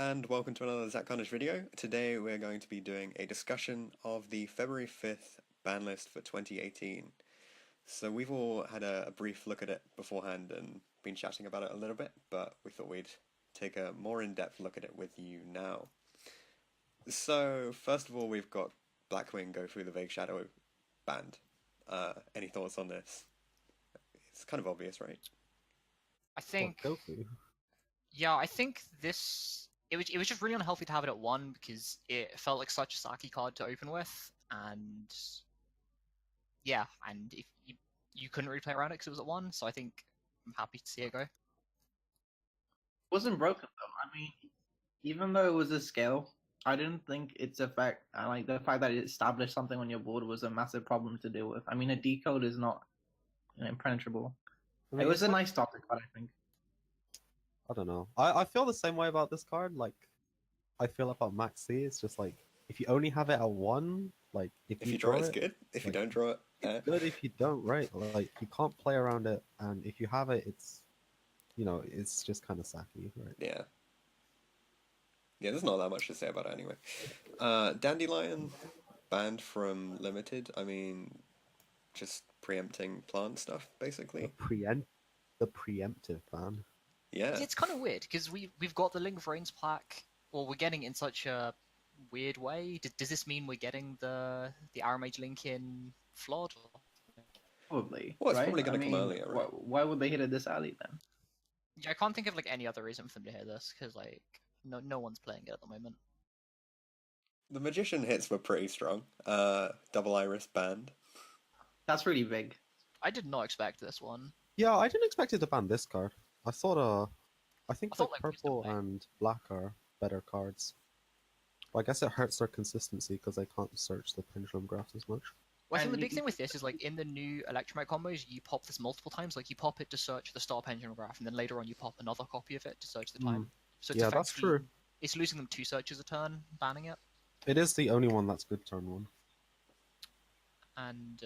and welcome to another Zach Carnage video. Today we're going to be doing a discussion of the February 5th ban list for 2018. So we've all had a brief look at it beforehand and been chatting about it a little bit, but we thought we'd take a more in-depth look at it with you now. So first of all, we've got Blackwing go through the Vague Shadow band. Any thoughts on this? It's kind of obvious, right? I think, Goku. yeah, I think it was just really unhealthy to have it at 1 because it felt like such a Saki card to open with, and yeah, and if you couldn't really play around it because it was at 1, so I think I'm happy to see it go. It wasn't broken though. I mean, even though it was a scale, I didn't think its effect, like the fact that it established something on your board, was a massive problem to deal with. I mean, a decode is not impenetrable. I mean, It was it's a like- nice topic, but I think. I don't know. I feel the same way about this card. Like, I feel about Max C. It's just like, if you only have it at 1, like, If you draw it, it's good. If you like, don't draw it, it's good. If you don't, right? Like, you can't play around it, and if you have it, it's, it's just kind of sacky, right? yeah. Yeah, there's not that much to say about it anyway. Dandelion banned from Limited. I mean, just preempting plant stuff, basically. The preemptive ban. Yeah. It's kind of weird because we've got the Link of Rains plaque, or we're getting it in such a weird way. Does this mean we're getting the Aramage Link in Flood? Probably. Well, it's right? probably going to I come mean, earlier, right? Why would they hit it this early then? Yeah, I can't think of like any other reason for them to hit this because like no one's playing it at the moment. The Magician hits were pretty strong. Double Iris banned. That's really big. I did not expect this one. Yeah, I didn't expect it to ban this card. I thought, I think I thought, like like, purple Wisdom, and black are better cards. But I guess it hurts their consistency because they can't search the pendulum graphs as much. Well, I think And the big you- thing with this is like in the new Electromite combos, you pop this multiple times. Like you pop it to search the star pendulum graph, and then later on you pop another copy of it to search the time. So it's Yeah, that's effectively- true. It's losing them 2 searches a turn, banning it, It is the only one that's good turn 1. and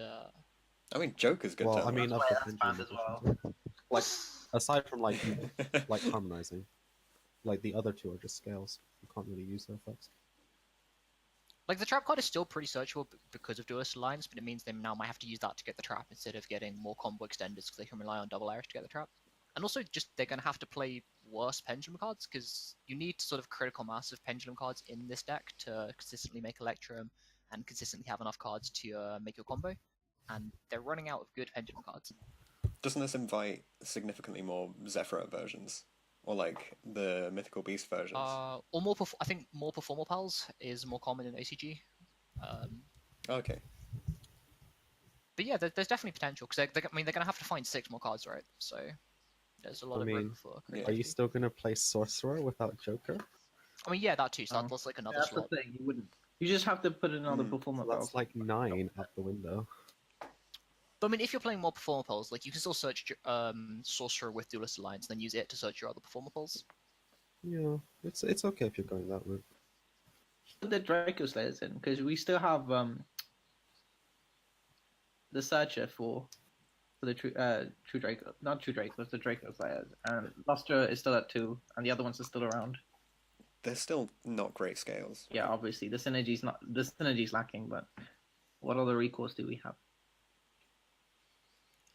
I mean, Joker's good. Well, turn I mean, one. of the That's banned as pendulum. well. Like, aside from like harmonizing, like the other 2 are just scales. You can't really use their effects. like the trap card is still pretty searchable because of duelist alliance, but it means they now might have to use that to get the trap instead of getting more combo extenders because they can rely on double Irish to get the trap. And also, just they're going to have to play worse pendulum cards because you need sort of critical mass of pendulum cards in this deck to consistently make Electrum and consistently have enough cards to make your combo. And they're running out of good pendulum cards. Doesn't this invite significantly more Zephyr versions? Or like the Mythical Beast versions? Or more, I think more Performer Pals is more common in ACG. Okay. But yeah, there's definitely potential because I mean they're going to have to find 6 more cards, right? So there's a lot I of mean, room for yeah. Are creativity. you still gonna play Sorcerer without Joker? I mean, yeah, that too. So Oh. that's like another That's slot. the thing. You wouldn't. You just have to put another performer. So that's like 9 out the window. But I mean, if you're playing more Performer Pulls, like you can still search Sorcerer with Duelist Alliance, then use it to search your other Performer Pulls. Yeah, it's okay if you're going that route. Put the Draco Slayers in because we still have the Searcher for the True Draco, not True Draco, the Draco Slayers, and Lustra is still at 2, and the other ones are still around. They're still not great scales. Yeah, obviously the synergy's lacking, but what other recourse do we have?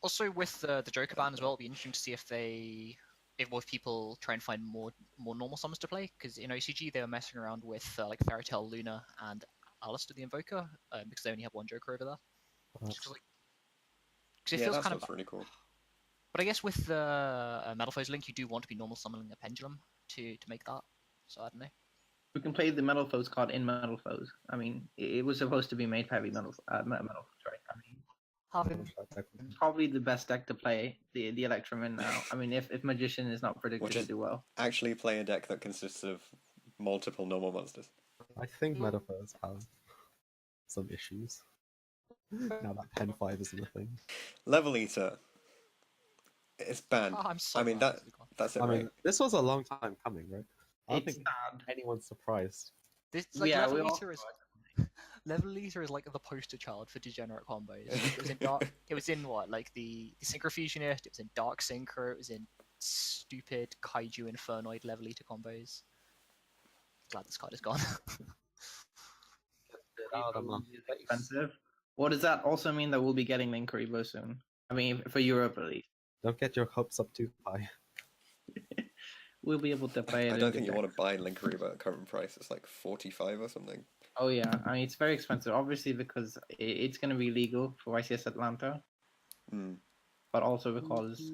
Also, with the Joker ban as well, it'll be interesting to see if people try and find more normal summons to play. Because in OCG they were messing around with like Fairy Tail Luna and Alistair the Invoker because they only have 1 Joker over there. Just 'cause, like, 'cause it Yeah, feels that kind of. stuff's really cool. But I guess with the Metal Foes Link, you do want to be normal summoning a Pendulum to make that. So I don't know. We can play the Metal Foes card in Metal Foes. I mean, it was supposed to be made for heavy Metal Foes, right? I mean, probably the best deck to play the Electrum in now. I mean, if Magician is not predicted to Just- do well. Actually play a deck that consists of multiple normal monsters. I think Metaphors have some issues. Now that Pen 5 isn't a thing. Level Eater. It's banned. Oh, I'm so I mean, glad that's it, I right? mean, this was a long time coming, right? I don't It's think sad. anyone's surprised. this like Yeah, we Level all- Eater is Level Eater is like the poster child for degenerate combos. It was in dark. It was in what, like the Synchrofusionist. It was in Dark Synchro. It was in stupid Kaiju Infernoid Level Eater combos. glad this card is gone. It's expensive. Or does that also mean that we'll be getting Linkuriboh soon? I mean, for Europe at least. Don't get your hopes up too high. We'll be able to play it. I don't think you want to buy Linkuriboh at current price. It's like 45 or something. Oh yeah, I mean it's very expensive, obviously because it's going to be legal for YCS Atlanta, but also because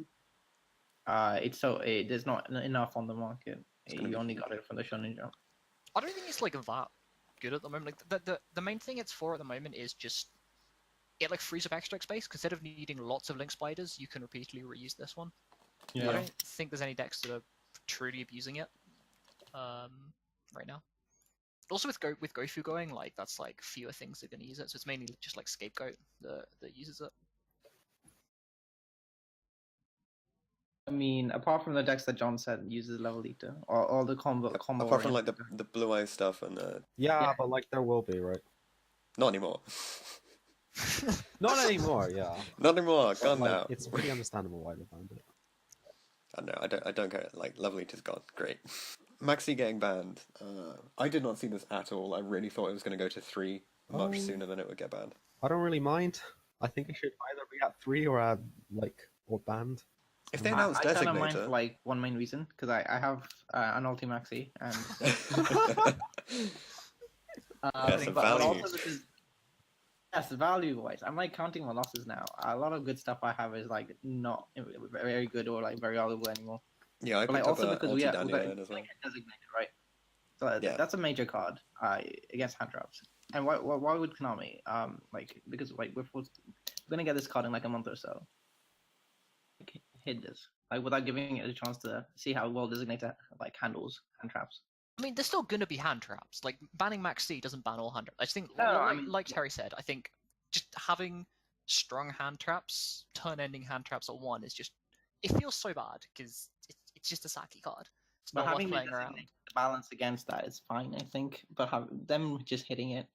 there's not enough on the market. You only got it from the Shonen Jump. I don't think it's like that good at the moment. Like the main thing it's for at the moment is just it like frees up extra space. Instead of needing lots of link spiders, you can repeatedly reuse this one. Yeah. I don't think there's any decks that are truly abusing it right now. Also with Gofu going, like that's like fewer things that are gonna use it, so it's mainly just like Scapegoat that uses it. I mean, apart from the decks that John said uses Level Eater, or all the combo. Apart from like the blue eyes stuff and Yeah, but like there will be, right? not anymore. Not anymore, yeah. Not anymore. Gone Like, now. it's pretty understandable why they banned it. I know. I don't get it. Like Level Eater's gone. Great. Maxi getting banned. I did not see this at all. I really thought it was going to go to 3 much sooner than it would get banned. I don't really mind. I think it should either be at 3 or at or banned. If they announce I kind of mind Designator, for like one main reason because I have an Ulti Maxi and That's a but value. also because yes, value wise, I'm like counting my losses now. A lot of good stuff I have is like not very good or like very valuable anymore. Yeah, I But picked like also up because Ulti we have Dandelion as well. Designated, right? So Yeah. that's a major card against hand traps. And why would Konami like because like we're gonna get this card in like a month or so. Like, hit this like without giving it a chance to see how well Designator like handles hand traps. I mean, there's still gonna be hand traps. Like banning Max C doesn't ban all hand traps. I just think, No, I mean- like Terry said, I think just having strong hand traps, turn-ending hand traps at 1 is just it feels so bad because it's just a Saki card. It's But not worth having the playing around. Designator balance against that is fine, I think. But them just hitting it.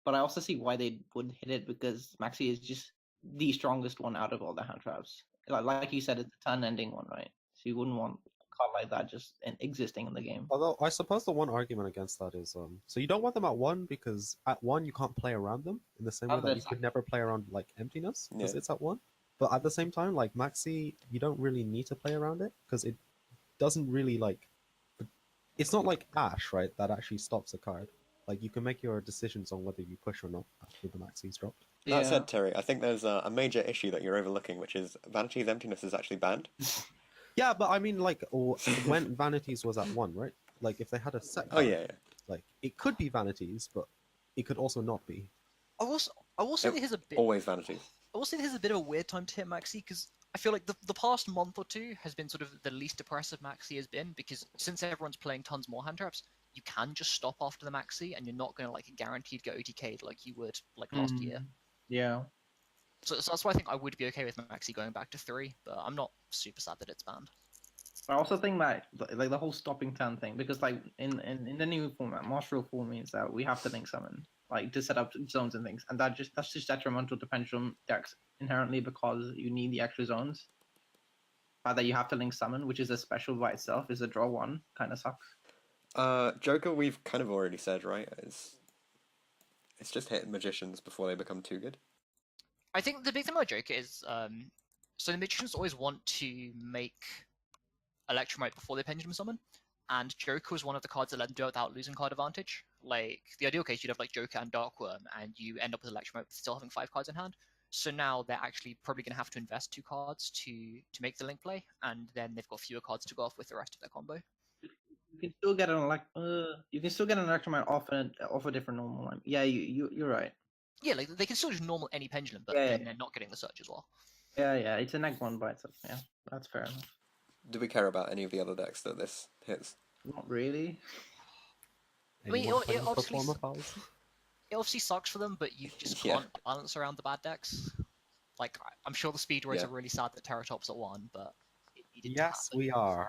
But I also see why they would hit it because Maxi is just the strongest one out of all the hand traps. Like you said, it's a turn-ending one, right? So you wouldn't want a card like that just existing in the game. Although I suppose the one argument against that is so you don't want them at 1 because at 1 you can't play around them in the same way that you could never play around like emptiness because Yeah. it's at 1. But at the same time, like Maxi, you don't really need to play around it because it doesn't really like. It's not like Ash, right? That actually stops a card. Like you can make your decisions on whether you push or not after the Maxi's dropped. That said, Terry, I think there's a major issue that you're overlooking, which is Vanity's Emptiness is actually banned. Yeah, but I mean, like, when Vanities was at 1, right? Like, if they had a set Oh card, yeah. like, it could be Vanities, but it could also not be. I will say this is a bit. Always Vanities. I will say this is a bit of a weird time to hit Maxi because I feel like the past month or two has been sort of the least depressive Maxi has been because since everyone's playing tons more hand traps, you can just stop after the Maxi and you're not going to like guaranteed get OTK'd like you would like last year. Yeah. So that's why I think I would be okay with Maxi going back to 3, but I'm not super sad that it's banned. I also think that like the whole stopping turn thing, because like in the new format, Master Rule 4 means that we have to link summon, like to set up zones and things, and that's just detrimental to Pendulum decks inherently because you need the extra zones. That you have to link summon, which is a special by itself, is a draw 1, kind of sucks. Joker, we've kind of already said, right? It's just hitting magicians before they become too good. I think the big thing about Joker is so the magicians always want to make Electromite before they pendulum summon, and Joker was one of the cards that let them do it without losing card advantage. Like the ideal case, you'd have like Joker and Darkworm, and you end up with Electromite still having 5 cards in hand. So now they're actually probably going to have to invest 2 cards to make the link play, and then they've got fewer cards to go off with the rest of their combo. You can still get an Electromite off a different normal line. Yeah, you're right. Yeah, like they can still just normal any pendulum, but Yeah, then yeah. they're not getting the search as well. Yeah, it's a neg 1 by itself. Yeah, that's fair enough. Do we care about any of the other decks that this hits? Not really. I mean, Anyone it playing obviously Performer Pals? It obviously sucks for them, but you just Yeah. can't balance around the bad decks. Like, I'm sure the speedrunners Yeah. are really sad that Terratop's at 1, but it needed to Yes, happen. we are.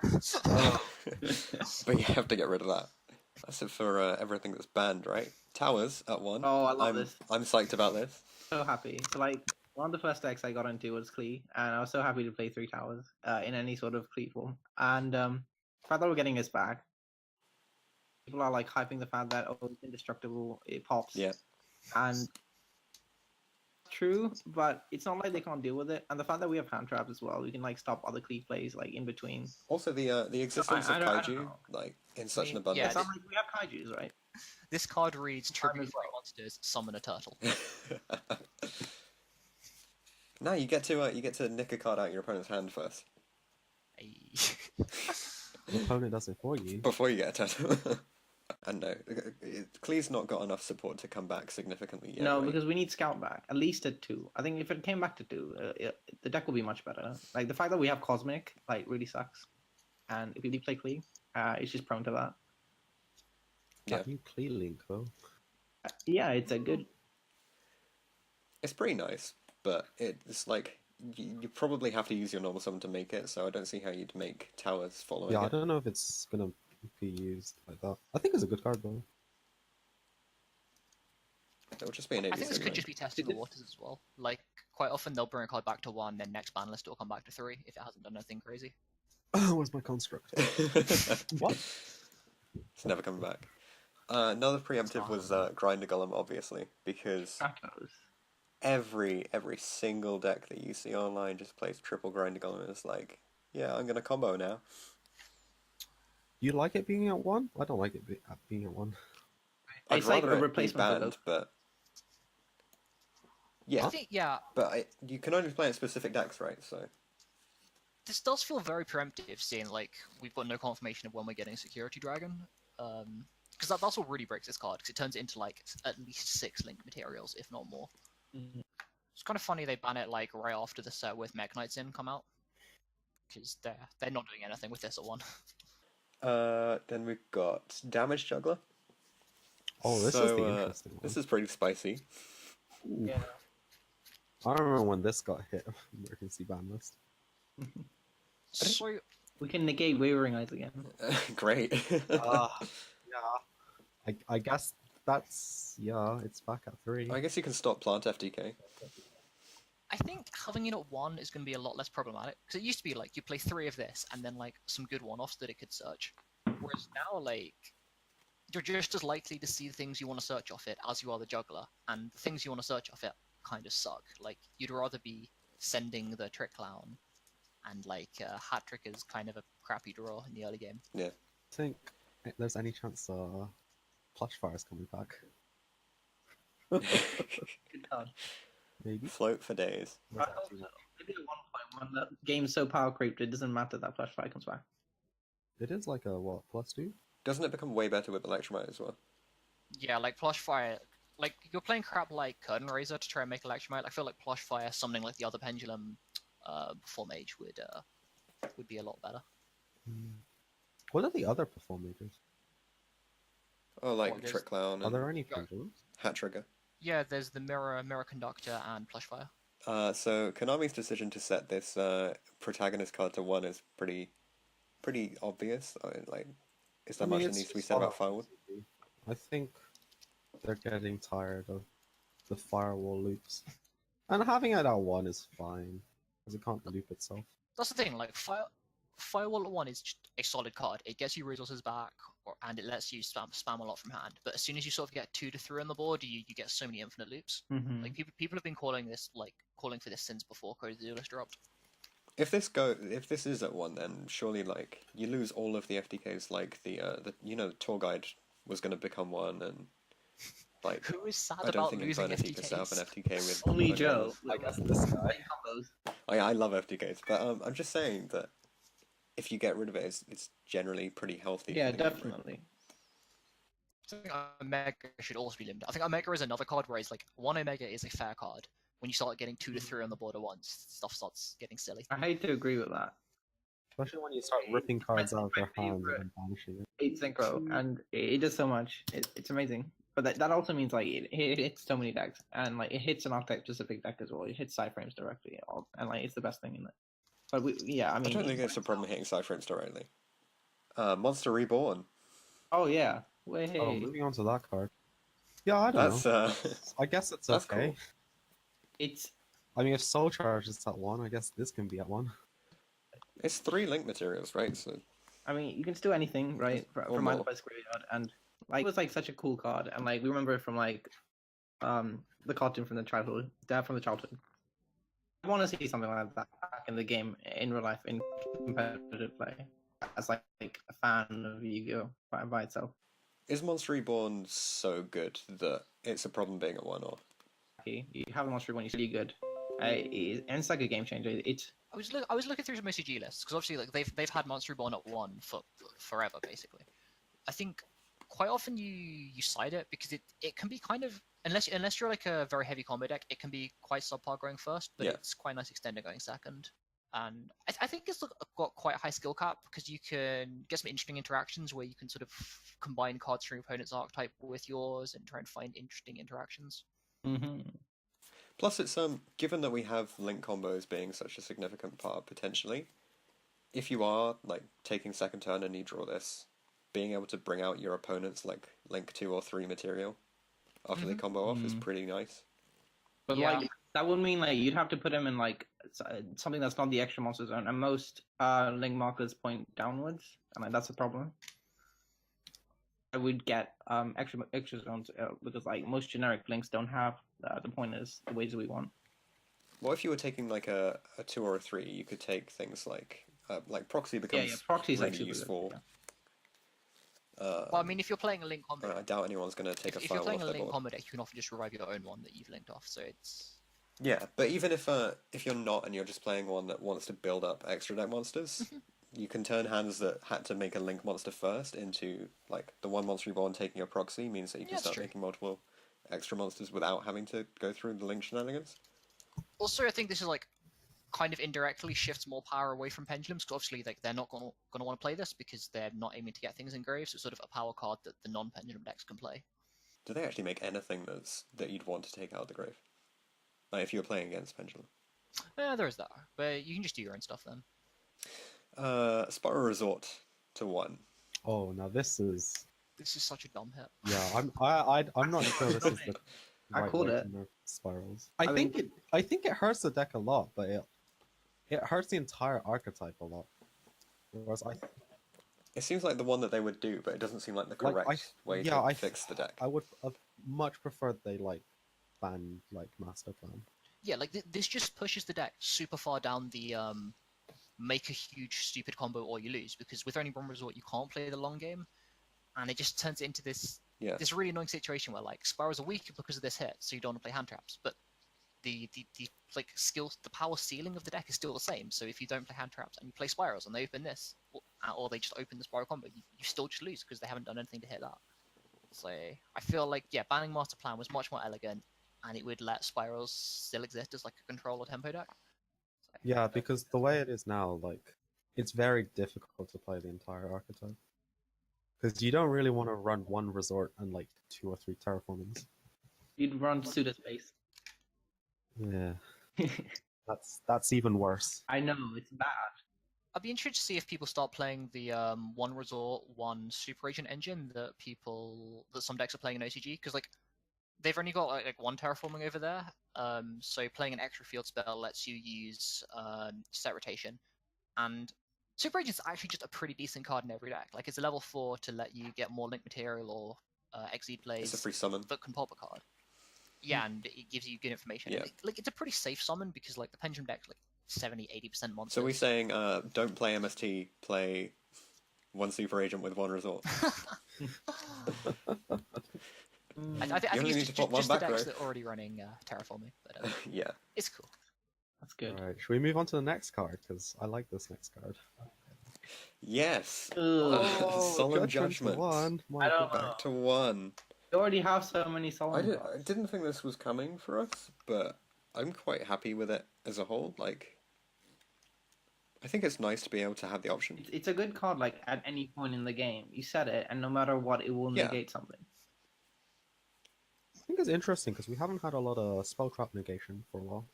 But you have to get rid of that. That's it for everything that's banned, right? Towers at 1. Oh, I love this. I'm psyched about this. So happy. So like one of the first decks I got into was Klee, and I was so happy to play 3 towers in any sort of Klee form. And I thought we were getting this back. People are like hyping the fact that oh, it's indestructible, it pops. Yeah. And true, but it's not like they can't deal with it. And the fact that we have hand traps as well, we can like stop other cleave plays like in between. Also, the existence I of don't kaiju, know. like in such an mean, abundance. yeah, It's not like we have kaijus, right? This card reads Time tribute as 3 well. monsters, summon a turtle. No, you get to nick a card out of your opponent's hand first Hey. The opponent does it for you. before you get a turtle. And no, Klee's not got enough support to come back significantly yet. No, right? because we need scout back at least at 2. I think if it came back to 2, the deck will be much better. Like the fact that we have cosmic like really sucks, and if you play clean, it's just prone to that. Yeah. That new Clee link though. Yeah, it's a good. It's pretty nice, but it's like you probably have to use your normal summon to make it. So I don't see how you'd make towers following Yeah, I it. don't know if it's gonna be used like that. I think it's a good card though. It'll just be an I ABC. think this could right? just be testing the waters as well. Like, quite often they'll bring a card back to 1, then next ban list it will come back to 3 if it hasn't done anything crazy. Where's my construct? What? It's never coming back. Another preemptive was Grinder Golem, obviously, because Stratos. every single deck that you see online just plays triple Grinder Golem, and it's like, yeah, I'm gonna combo now. You like it being at 1? I don't like it being at 1. I'd It's like rather a it be replacement for banned, those. but yeah, I think, yeah, but you can only play in specific decks, right? So this does feel very preemptive, seeing, like, we've got no confirmation of when we're getting Security Dragon. Because that's what really breaks this card, because it turns it into, like, at least 6 link materials, if not more. Mhm. It's kind of funny they ban it, like, right after the set with Mech Knights in come out. Because they're not doing anything with this at 1. then we've got Damage Juggler. Oh, this is the interesting one. This is pretty spicy. Ooh. Yeah. I remember when this got hit emergency ban list. So, We can negate Wavering Eyes again. Great. Yeah. I guess that's it's back at 3. I guess you can stop plant FTK. I think having it at 1 is going to be a lot less problematic. Because it used to be, like, you play 3 of this, and then, like, some good one-offs that it could search. Whereas now, like, you're just as likely to see the things you want to search off it as you are the juggler, and the things you want to search off it kind of suck. Like, you'd rather be sending the Trick Clown, and, like, Hat Trick is kind of a crappy draw in the early game. Yeah. Think there's any chance Plush Fire is coming back? Good card. Maybe. Float for days. I hope so. Maybe at one point when the game's so power creeped, it doesn't matter that Flash Fire comes back. It is like a what, +2? Doesn't it become way better with Electromite as well? Yeah, like, Plush Fire... Like, you're playing crap like Curtain Razor to try and make Electromite. I feel like Plush Fire, something like the other Pendulum before Mage would be a lot better. What are the other performators? Oh, like What, there's- Trick Clown Are and there any Yeah. pendulums? Hat Trigger. Yeah, there's the Mirror Conductor, and Plush Fire. So Konami's decision to set this protagonist card to 1 is pretty obvious. Like, is there much that needs to be said about Firewood? I think they're getting tired of the firewall loops. And having it at 1 is fine, because it can't loop itself. That's the thing, like, Firewall at 1 is just a solid card. It gets you resources back, and it lets you spam a lot from hand. But as soon as you sort of get 2 to 3 on the board, you get so many infinite loops. Mm-hmm. Like, people have been calling for this since before Code of the Duelist dropped. If this is at 1, then surely like you lose all of the FTKs. Like the tour guide was going to become 1, and like Who is sad I don't about think losing Infinity can set up an FTKs? FTK with Only with Joe. I guess this guy. Combos. I love FTKs, but I'm just saying that if you get rid of it, it's generally pretty healthy. Yeah, for the game, right? definitely. I think Omega should also be limited. I think Omega is another card where it's like 1 Omega is a fair card. When you start getting 2 to 3 on the board at once, stuff starts getting silly. I hate to agree with that. Especially when you start ripping cards out of their hand and banishing it. It's synchro, and it does so much. It's amazing. But that also means like it hits so many decks, and like it hits an archetype specific deck as well. It hits side frames directly, and like it's the best thing in it. But I mean, I don't think it's a problem hitting Cypherins directly. Monster Reborn. Oh yeah. Wait. Oh, moving on to that card. Yeah, I don't know. That's I guess it's that's okay. cool. It's I mean, if Soul Charge is at 1, I guess this can be at 1. It's 3 link materials, right? So I mean, you can steal anything, right? Or From more. either place graveyard, and like it was like such a cool card, and like we remember it from like the cartoon from the childhood, Dad from the childhood. I want to see something like that back in the game, in real life, in competitive play, as like a fan of Yu-Gi-Oh by itself. Is Monster Reborn so good that it's a problem being a one or? You have a monster when it's really good. And it's like a game changer. It's I was looking through some OCG lists because obviously like they've had Monster Reborn at 1 for forever basically. I think quite often you side it because it can be kind of unless you're like a very heavy combo deck, it can be quite subpar going first, but Yeah. it's quite nice extender going second. And I think it's got quite a high skill cap because you can get some interesting interactions where you can sort of combine cards from your opponent's archetype with yours and try and find interesting interactions. Plus, it's given that we have link combos being such a significant part potentially, if you are like taking second turn and you draw this, being able to bring out your opponent's like link 2 or 3 material after they combo off is pretty nice. But Yeah. like that would mean like you'd have to put him in like something that's not the extra monster zone, and most link markers point downwards, and like that's a problem. I would get extra zones because like most generic links don't have the pointers the ways we want. What if you were taking like a 2 or a 3? You could take things like proxy becomes proxy's really like super useful. Good, Well, I mean, if you're playing a link combo, I doubt anyone's going to take a if you're file playing off a their link board. combo deck, you can often just revive your own one that you've linked off. So it's Yeah, but even if you're not and you're just playing one that wants to build up extra deck monsters, you can turn hands that had to make a link monster first into like the one monster reborn taking your proxy means that you can Yeah, that's start true. making multiple extra monsters without having to go through the link shenanigans. also I think this is like kind of indirectly shifts more power away from pendulums because obviously like they're not gonna want to play this because they're not aiming to get things in grave. So it's sort of a power card that the non-pendulum decks can play. Do they actually make anything that you'd want to take out of the grave? Like if you were playing against Pendulum. There is that, but you can just do your own stuff then. Spiral Resort to 1. Oh, now this is This is such a dumb hit. yeah. I'm not sure this is the I right called way it. to nerf spirals. I mean- think it hurts the deck a lot, but it hurts the entire archetype a lot. Whereas It seems like the one that they would do, but it doesn't seem like the Like, correct way yeah, to I- fix the deck. I would have much preferred they like ban like Master Plan. Yeah, like this just pushes the deck super far down the make a huge stupid combo or you lose because with only one resort you can't play the long game, and it just turns it into this really annoying situation where like spirals are weak because of this hit, so you don't want to play hand traps, but the like skills, the power ceiling of the deck is still the same. So if you don't play hand traps and you play spirals and they open this, or they just open the spiral combo, you still just lose because they haven't done anything to hit that. So I feel like banning Master Plan was much more elegant, and it would let spirals still exist as like a control or tempo deck. So, Yeah, because the way it is now, like it's very difficult to play the entire archetype. Because you don't really want to run one resort and like 2 or 3 terraformings. You'd run pseudo space. Yeah, that's even worse. I know it's bad. I'd be interested to see if people start playing the one resort, one super agent engine that some decks are playing in OCG because like they've only got like one terraforming over there. So playing an extra field spell lets you use set rotation, and super agent's actually just a pretty decent card in every deck. Like it's a level 4 to let you get more link material or XE plays. It's a free summon. That can pop a card. Yeah, and it gives you good information. Yeah. Like it's a pretty safe summon because like the pendulum deck's like 70-80% monsters. So we're saying don't play MST, play one super agent with one resort. I think only it's need to just pop one the back decks row. that are already running terraforming, but Yeah. it's cool. That's good. Alright, should we move on to the next card? Because I like this next card. Yes. Ugh. Solemn Judgment Judgment. 1. My I don't God. know. Back to 1. You already have so many solemn I cards. didn't think this was coming for us, but I'm quite happy with it as a whole. Like, I think it's nice to be able to have the option. It's a good card. Like at any point in the game, you set it, and no matter what, it will Yeah. negate something. I think it's interesting because we haven't had a lot of spell trap negation for a while.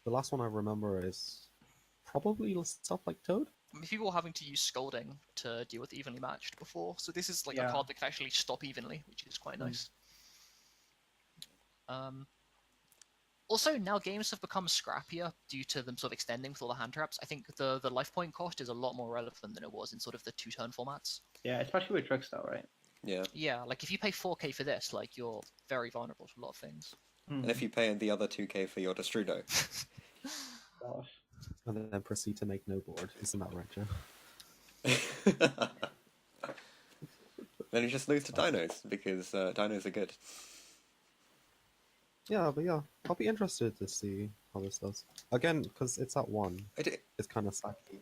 The last one I remember is probably stuff like Toad. I mean, people were having to use Scolding to deal with evenly matched before, so this is like Yeah. a card that can actually stop evenly, which is quite nice. Also, now games have become scrappier due to them sort of extending with all the hand traps. I think the life point cost is a lot more relevant than it was in sort of the 2-turn formats. Yeah, especially with Trickstar, right? Yeah. Yeah, like if you pay 4k for this, like you're very vulnerable to a lot of things. And if you pay the other 2k for your Destrudo. Gosh. And then proceed to make no board. Isn't that right, Joe? Then you just lose to dinos, because dinos are good. Yeah, but yeah, I'll be interested to see how this does. Again, because it's at 1. It's kind of sacky.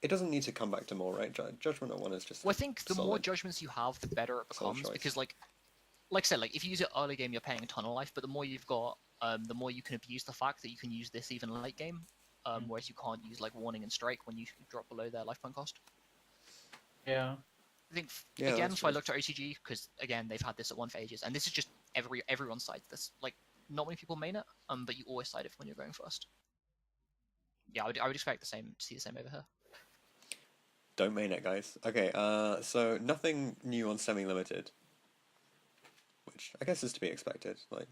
It doesn't need to come back to more, right? Judgment at 1 is just Well, I think the more solid. judgments you have, the better it Solid becomes. choice. Because like I said, like if you use it early game, you're paying a ton of life, but the more you've got, the more you can abuse the fact that you can use this even late game. Whereas you can't use like Warning and Strike when you drop below their life point cost. Yeah. I think Yeah, again, that's so I true. looked at OCG because again they've had this at 1 for ages, and this is just everyone cites this. Like not many people main it, but you always cite it when you're going first. Yeah, I would expect to see the same over here. Don't main it, guys. Okay, so nothing new on semi-limited, which I guess is to be expected. Like,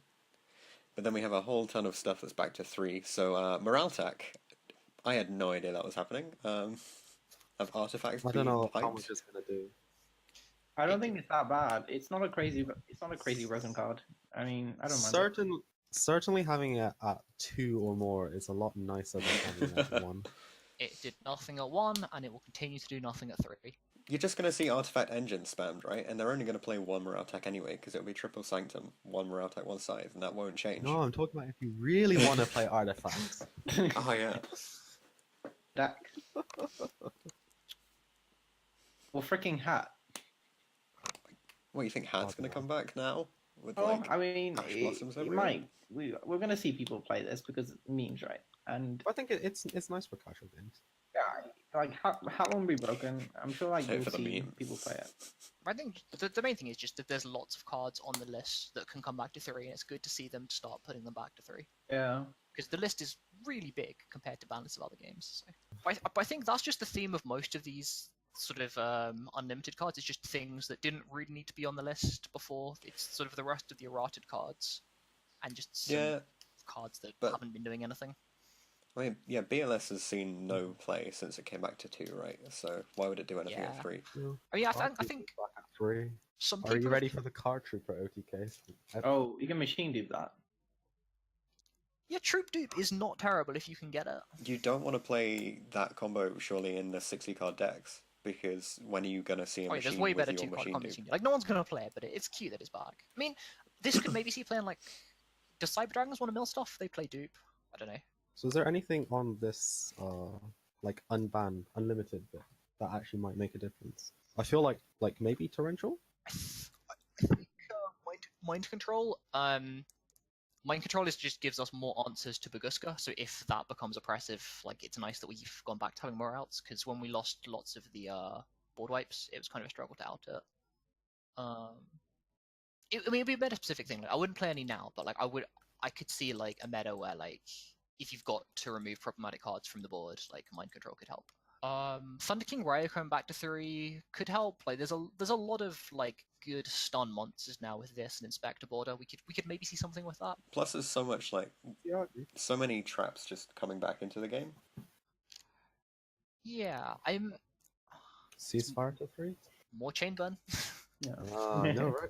but then we have a whole ton of stuff that's back to 3. So Morale Tech, I had no idea that was happening. Of artifacts I don't being know how piped. much it's gonna do. I don't think it's that bad. It's not a crazy resin card. I mean, I don't mind. Certainly having it at 2 or more is a lot nicer than having it at 1. It did nothing at 1, and it will continue to do nothing at 3. You're just going to see Artifact Engine spammed, right? And they're only going to play 1 Morale Tech anyway, because it'll be Triple Sanctum, 1 Morale Tech, 1 Scythe, and that won't change. No, I'm talking about if you really want to play artifacts. Oh, yeah. Deck. Well, freaking hat. What, you think Hat's going to come back now? With, Oh, like, I mean, Ash Blossoms it everywhere? might. We're gonna see people play this because memes, right? And I think it's nice for casual games. yeah, like how won't be broken. I'm sure like Save you'll for the see meme. people play it. I think the main thing is just that there's lots of cards on the list that can come back to 3, and it's good to see them start putting them back to 3. Yeah. Because the list is really big compared to balance of other games. So. But I think that's just the theme of most of these sort of unlimited cards. It's just things that didn't really need to be on the list before. It's sort of the rest of the errated cards, and just some Yeah, cards that but- haven't been doing anything. I mean, yeah, BLS has seen no play since it came back to 2, right? So why would it do anything Yeah. at 3? I mean, I think Back at 3. some Are you people ready for the card trooper OTK? Oh, you can machine do that. Yeah, Troop Dupe is not terrible if you can get it. You don't want to play that combo, surely, in the 60-card decks, because when are you going to see a Oh, yeah, machine there's way with better your 2-card machine combos. dupe? Like no one's gonna play it, but it's cute that it's back. I mean, this could maybe see playing like. Does Cyber Dragons want to mill stuff? They play Dupe. I don't know. So is there anything on this like unbanned, unlimited bit that actually might make a difference? I feel like maybe torrential. I think mind control. Mind control just gives us more answers to Baguska. So if that becomes oppressive, like it's nice that we've gone back to having more outs. Because when we lost lots of the board wipes, it was kind of a struggle to out it. I mean, it'd be a meta specific thing. Like I wouldn't play any now, but like I could see like a meta where like if you've got to remove problematic cards from the board, like mind control could help. Thunder King Raya coming back to 3 could help. Like there's a lot of like good stun monsters now with this and Inspector Border. We could maybe see something with that. Plus, there's so much, like, Yeah, I agree. so many traps just coming back into the game. Yeah, I'm Ceasefire to 3. more chain burn. Yeah. I know, right?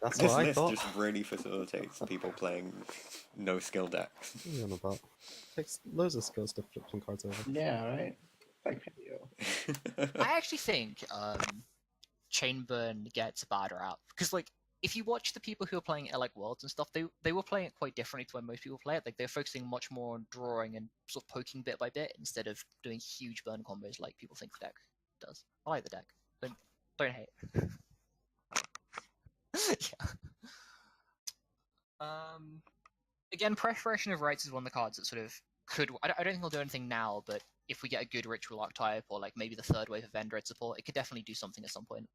That's This what I list thought. just really facilitates people playing no-skill decks. What are you on about? Takes loads of skills to flip some cards over. Yeah, right. Like video. I actually think chain burn gets a bad rap because like if you watch the people who are playing it like Worlds and stuff, they were playing it quite differently to when most people play it. Like they're focusing much more on drawing and sort of poking bit by bit instead of doing huge burn combos like people think the deck does. I like the deck. Don't hate. Yeah. Again, Preparation of Rites is one of the cards that sort of could. I don't think he'll do anything now, but if we get a good ritual archetype or like maybe the third wave of Vendread support, it could definitely do something at some point.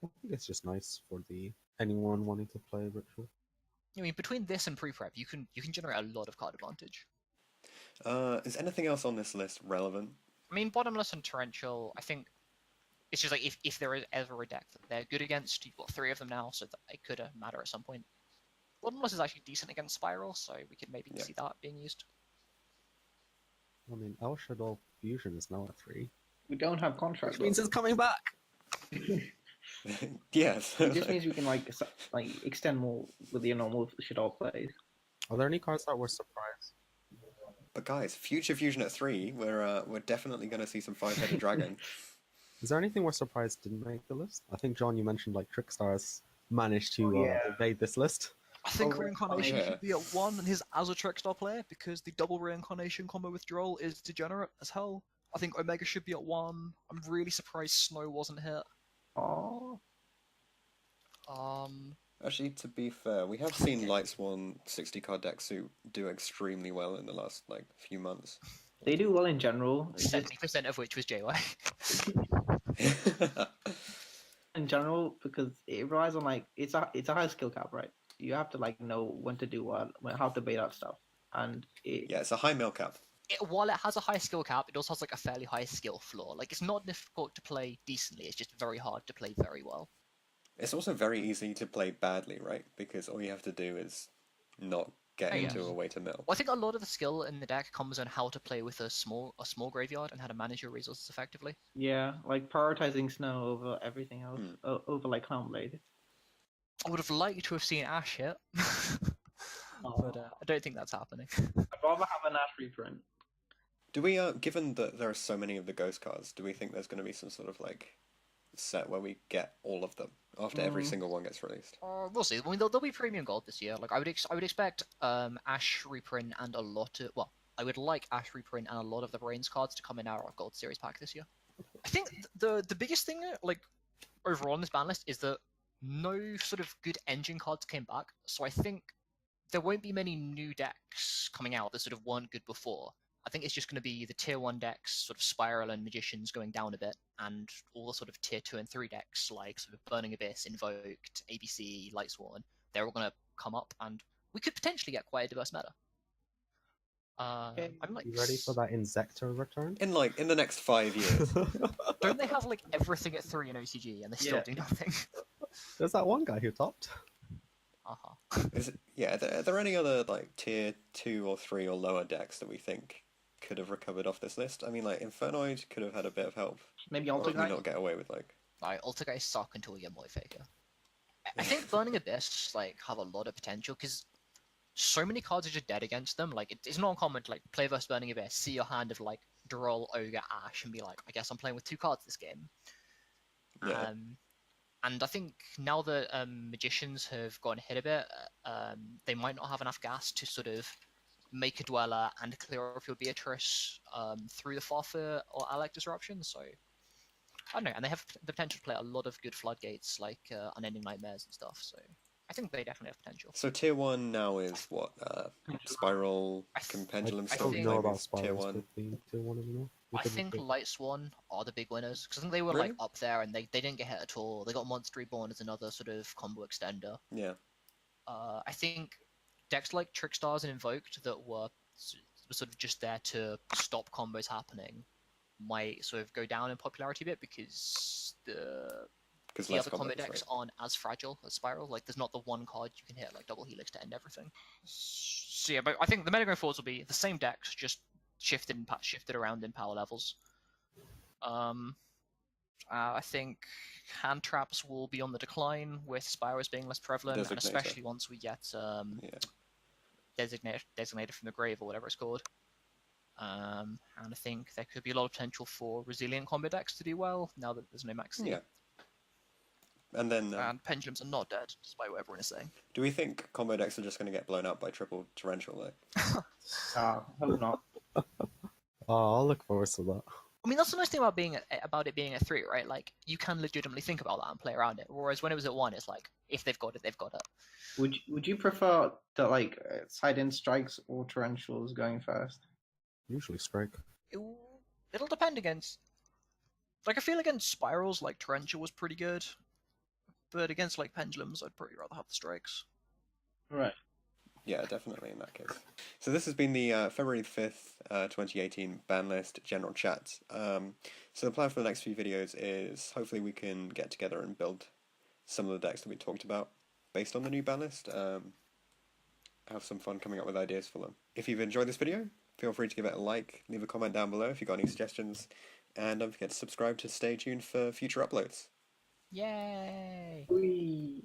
I think it's just nice for anyone wanting to play ritual. I mean, between this and pre-prep, you can generate a lot of card advantage. Is anything else on this list relevant? I mean, Bottomless and Torrential, I think it's just like if there is ever a deck that they're good against, you've got 3 of them now, so that it could matter at some point. Bottomless is actually decent against Spiral, so we could maybe Yeah. see that being used. I mean, El Shadow Fusion is now at 3. We don't have contract. Which means it's coming back! Yes. It just means we can like extend more with your normal Shadow plays. Are there any cards that were surprised? But guys, Future Fusion at 3, we're definitely going to see some 5-headed dragon. Is there anything we're surprised didn't make the list? I think, John, you mentioned like Trickstars managed to evade this list. I think Oh, Reincarnation yeah. should be at 1 and his as a Trickstar player because the double Reincarnation combo withdrawal is degenerate as hell. I think Omega should be at 1. I'm really surprised Snow wasn't hit. Oh, Actually, to be fair, we have seen Lightsworn 60-card deck suit do extremely well in the last few months. they do well in general. It's just 70% of which was JY. in general because it relies on it's a high skill cap, right? You have to know when to do what, how to bait out stuff, and Yeah, it's a high mill cap. While it has a high skill cap, it also has a fairly high skill floor. It's not difficult to play decently, it's just very hard to play very well. It's also very easy to play badly, right? Because all you have to do is not get into a way to mill. Well, I think a lot of the skill in the deck comes on how to play with a small graveyard and how to manage your resources effectively. yeah, prioritizing Snow over everything else, over Clownblade. I would have liked to have seen Ash hit, but I don't think that's happening. I'd rather have an Ash reprint. Do we, given that there are so many of the ghost cards, do we think there's going to be some sort of set where we get all of them after every single one gets released? We'll see. I mean, there'll be premium gold this year. I would expect Ash reprint and a lot of I would like Ash reprint and a lot of the Brains cards to come in our Gold Series pack this year. I think the biggest thing overall on this ban list is that no sort of good engine cards came back, so I think there won't be many new decks coming out that sort of weren't good before. I think it's just going to be the tier 1 decks, sort of Spiral and Magicians going down a bit, and all the sort of tier 2 and 3 decks, like sort of Burning Abyss, Invoked, ABC, Lightsworn, they're all going to come up, and we could potentially get quite a diverse meta. I'm You ready for that Insector return? In the next 5 years. Don't they have everything at 3 in OCG and they still do nothing? There's that one guy who topped. Are there any other tier 2 or 3 or lower decks that we think could have recovered off this list? I mean, Infernoid could have had a bit of help. Maybe Or did we Altergeist. not get away with Altergeist suck until we get Moy Faker. I think Burning Abyss have a lot of potential because so many cards are just dead against them. It's not uncommon to play versus Burning Abyss, see your hand of Droll, Ogre, Ash, and be I guess I'm playing with 2 cards this game. Yeah. And I think now that Magicians have gone hit a bit, they might not have enough gas to sort of make a Dweller and clear off your Beatrice through the Farfa or Alec disruption. So I don't know, and they have the potential to play a lot of good floodgates Unending Nightmares and stuff. So I think they definitely have potential. So tier 1 now is what? Spiral, Pendulum I still don't know about tier Spirals 1. being tier 1 anymore. I think Lightsworn are the big winners because I think they were Really? up there and they didn't get hit at all. They got Monster Reborn as another sort of combo extender. Yeah. I think decks like Trickstars and Invoked that were sort of just there to stop combos happening might sort of go down in popularity a bit because the less other combo combos, decks right? aren't as fragile as Spiral. There's not the one card you can hit Double Helix to end everything. So yeah, but I think the meta going forwards will be the same decks, just shifted around in power levels. I think hand traps will be on the decline with Spyros being less prevalent, and Designator. especially once we get designated from the grave or whatever it's called. And I think there could be a lot of potential for resilient combo decks to do well now that there's no Maxi. Yeah. And then, And pendulums are not dead, despite what everyone is saying. do we think combo decks are just going to get blown out by triple torrential though? Hope not. Oh, I'll look forward to that. I mean, that's the nice thing about it being a 3, right? You can legitimately think about that and play around it. Whereas when it was at 1, it's if they've got it, they've got it. Would you prefer to side in strikes or torrentials going first? Usually strike. It'll depend against. I feel against spirals, torrential was pretty good, but against pendulums, I'd probably rather have the strikes. Right. Yeah, definitely in that case. So this has been the February 5th, 2018 ban list general chat. So the plan for the next few videos is hopefully we can get together and build some of the decks that we talked about based on the new ban list. have some fun coming up with ideas for them. If you've enjoyed this video, feel free to give it a like, leave a comment down below if you've got any suggestions, and don't forget to subscribe to stay tuned for future uploads. Yay! Whee!